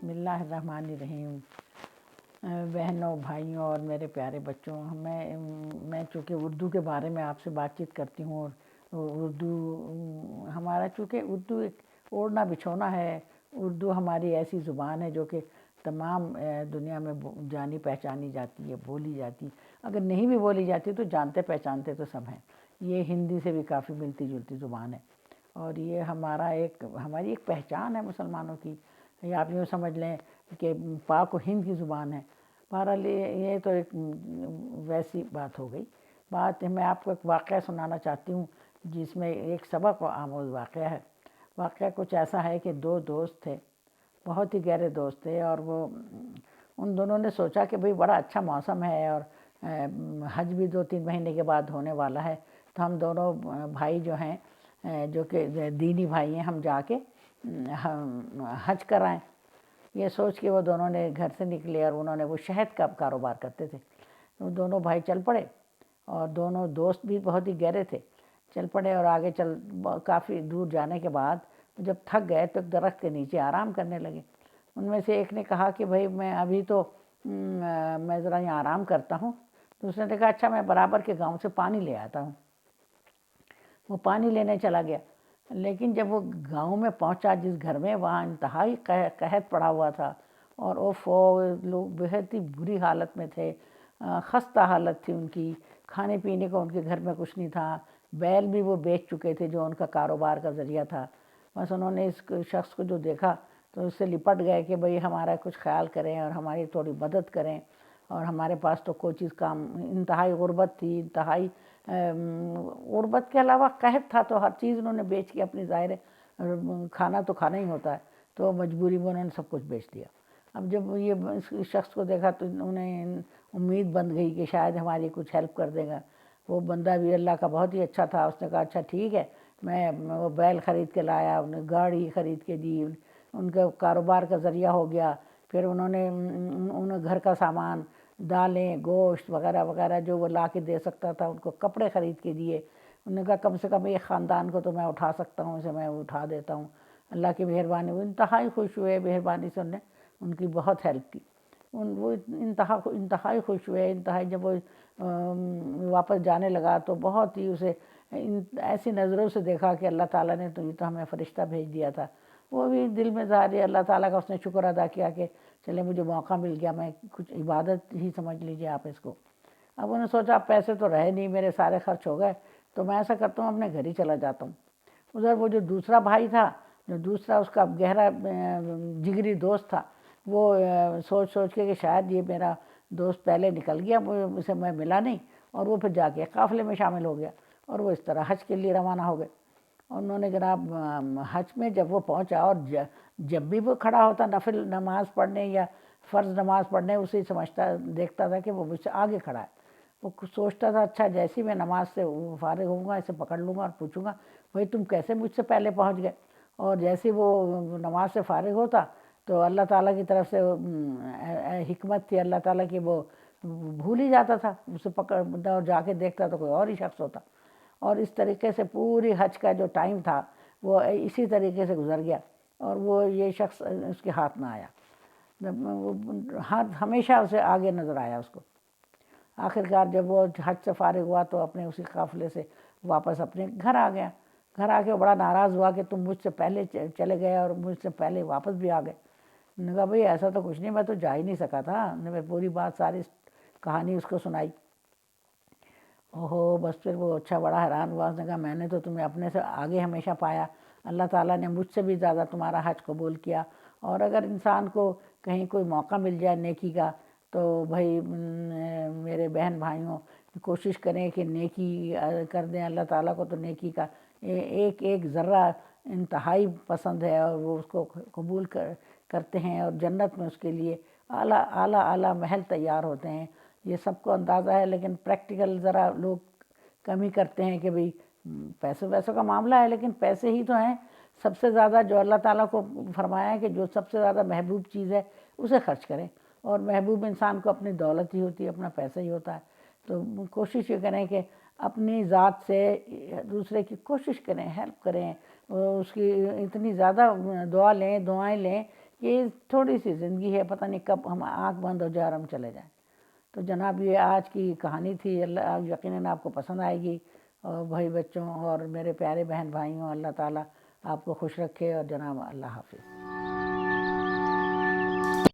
بسم اللہ الرحمن الرحیم۔ بہنوں، بھائیوں اور میرے پیارے بچوں، میں چونکہ اردو کے بارے میں آپ سے بات چیت کرتی ہوں، اور اردو ہمارا چونکہ اردو ایک اوڑھنا بچھونا ہے۔ اردو ہماری ایسی زبان ہے جو کہ تمام دنیا میں جانی پہچانی جاتی ہے، بولی جاتی۔ اگر نہیں بھی بولی جاتی تو جانتے پہچانتے تو سب ہیں۔ یہ ہندی سے بھی کافی ملتی جلتی زبان ہے، اور یہ ہماری ایک پہچان ہے مسلمانوں کی۔ یا آپ یوں سمجھ لیں کہ پاک و ہند کی زبان ہے۔ بہرحال یہ تو ایک ویسی بات ہو گئی۔ میں آپ کو ایک واقعہ سنانا چاہتی ہوں جس میں ایک سبق آموز واقعہ ہے۔ واقعہ کچھ ایسا ہے کہ دو دوست تھے، بہت ہی گہرے دوست تھے، اور ان دونوں نے سوچا کہ بھئی بڑا اچھا موسم ہے اور حج بھی 2-3 مہینے کے بعد ہونے والا ہے، تو ہم دونوں بھائی جو ہیں، جو کہ دینی بھائی ہیں، ہم جا کے حج کرائیں۔ یہ سوچ کے وہ دونوں نے گھر سے نکلے، اور انہوں نے وہ شہد کا کاروبار کرتے تھے۔ وہ دونوں بھائی چل پڑے، اور دونوں دوست بھی بہت ہی گہرے تھے، چل پڑے، اور آگے کافی دور جانے کے بعد جب تھک گئے تو ایک درخت کے نیچے آرام کرنے لگے۔ ان میں سے ایک نے کہا کہ بھئی میں ذرا یہاں آرام کرتا ہوں۔ دوسرے نے کہا اچھا میں برابر کے گاؤں سے پانی لے آتا ہوں۔ وہ پانی لینے چلا گیا، لیکن جب وہ گاؤں میں پہنچا جس گھر میں، وہاں انتہائی قحط پڑا ہوا تھا، اور لوگ بہت ہی بری حالت میں تھے، خستہ حالت تھی ان کی، کھانے پینے کو ان کے گھر میں کچھ نہیں تھا، بیل بھی وہ بیچ چکے تھے جو ان کا کاروبار کا ذریعہ تھا۔ بس انہوں نے اس شخص کو جو دیکھا تو اس سے لپٹ گئے کہ بھئی ہمارا کچھ خیال کریں اور ہماری تھوڑی مدد کریں، اور ہمارے پاس تو کوئی چیز کام، انتہائی غربت تھی، انتہائی غربت کے علاوہ قحط تھا، تو ہر چیز انہوں نے بیچ کے اپنی ظاہر کھانا تو کھانا ہی ہوتا ہے، تو مجبوری میں انہوں نے سب کچھ بیچ دیا۔ اب جب یہ اس شخص کو دیکھا تو انہیں امید بن گئی کہ شاید ہماری کچھ ہیلپ کر دے گا۔ وہ بندہ بھی اللہ کا بہت ہی اچھا تھا، اس نے کہا اچھا ٹھیک ہے، میں وہ بیل خرید کے لایا، انہیں گاڑی خرید کے دی، ان کا کاروبار کا ذریعہ ہو گیا۔ پھر انہیں گھر کا سامان، دالیں، گوشت وغیرہ وغیرہ جو وہ لا کے دے سکتا تھا، ان کو کپڑے خرید کے دیے۔ انہوں نے کہا کم سے کم ایک خاندان کو تو میں اٹھا سکتا ہوں، اسے میں اٹھا دیتا ہوں، اللہ کی مہربانی۔ وہ انتہائی خوش ہوئے، مہربانی سے ان کی بہت ہیلپ کی۔ وہ انتہائی خوش ہوئے، جب وہ واپس جانے لگا تو بہت ہی اسے ایسی نظروں سے دیکھا کہ اللہ تعالیٰ نے تو یہ تو ہمیں فرشتہ بھیج دیا تھا۔ وہ بھی دل میں ظاہر اللہ تعالیٰ کا اس نے شکر ادا کیا کہ چلے مجھے موقع مل گیا، میں کچھ عبادت ہی سمجھ لیجیے آپ اس کو۔ اب انہوں نے سوچا پیسے تو رہے نہیں، میرے سارے خرچ ہو گئے، تو میں ایسا کرتا ہوں اپنے گھر ہی چلا جاتا ہوں۔ ادھر وہ جو دوسرا بھائی تھا، جو دوسرا اس کا گہرا جگری دوست تھا، وہ سوچ کے کہ شاید یہ میرا دوست پہلے نکل گیا، اسے میں ملا نہیں، اور وہ پھر جا کے قافلے میں شامل ہو گیا، اور وہ اس طرح حج کے لیے روانہ ہو گئے۔ اور انہوں نے جناب حج میں جب وہ پہنچا، اور جب بھی وہ کھڑا ہوتا نفل نماز پڑھنے یا فرض نماز پڑھنے، اسے دیکھتا تھا کہ وہ مجھ سے آگے کھڑا ہے۔ وہ سوچتا تھا اچھا جیسے میں نماز سے فارغ ہوں گا، اسے پکڑ لوں گا اور پوچھوں گا بھئی تم کیسے مجھ سے پہلے پہنچ گئے؟ اور جیسے وہ نماز سے فارغ ہوتا تو اللہ تعالیٰ کی طرف سے حکمت تھی اللہ تعالیٰ کی، وہ بھول ہی جاتا تھا، اسے پکڑ اور جا کے دیکھتا تو کوئی اور ہی شخص ہوتا۔ اور اس طریقے سے پوری حج کا جو ٹائم تھا وہ اسی طریقے سے گزر گیا، اور وہ یہ شخص اس کے ہاتھ نہ آیا، ہمیشہ اسے آگے نظر آیا اس کو۔ آخرکار جب وہ حج سے فارغ ہوا تو اپنے اسی قافلے سے واپس اپنے گھر آ گیا۔ گھر آ کے بڑا ناراض ہوا کہ تم مجھ سے پہلے چلے گئے اور مجھ سے پہلے واپس بھی آ گئے۔ انہوں نے کہا بھئی ایسا تو کچھ نہیں، میں تو جا ہی نہیں سکا تھا۔ انہوں نے پوری بات، ساری کہانی اس کو سنائی۔ بس پھر وہ اچھا بڑا حیران ہوا، اس نے کہا میں نے تو تمہیں اپنے سے آگے ہمیشہ پایا، اللہ تعالیٰ نے مجھ سے بھی زیادہ تمہارا حج قبول کیا، اور اگر انسان کو کہیں کوئی موقع مل جائے نیکی کا تو بھائی میرے بہن بھائیوں کوشش کریں کہ نیکی کر دیں۔ اللہ تعالیٰ کو تو نیکی کا ایک ایک ذرہ انتہائی پسند ہے، اور وہ اس کو قبول کرتے ہیں، اور جنت میں اس کے لیے اعلیٰ محل تیار ہوتے ہیں۔ یہ سب کو اندازہ ہے، لیکن پریکٹیکل ذرا لوگ کم ہی کرتے ہیں کہ بھئی پیسوں کا معاملہ ہے، لیکن پیسے ہی تو ہیں سب سے زیادہ جو اللہ تعالیٰ کو فرمایا ہے کہ جو سب سے زیادہ محبوب چیز ہے اسے خرچ کریں، اور محبوب انسان کو اپنی دولت ہی ہوتی ہے، اپنا پیسہ ہی ہوتا ہے۔ تو کوشش یہ کریں کہ اپنی ذات سے دوسرے کی کوشش کریں، ہیلپ کریں، اس کی اتنی زیادہ دعائیں لیں کہ تھوڑی سی زندگی ہے، پتہ نہیں کب ہم آنکھ بند ہو جائے اور ہم چلے جائیں۔ تو جناب یہ آج کی کہانی تھی، اللہ یقیناً آپ کو پسند آئے گی، اور بھائی بچوں اور میرے پیارے بہن بھائیوں، اللہ تعالیٰ آپ کو خوش رکھے، اور جناب اللہ حافظ۔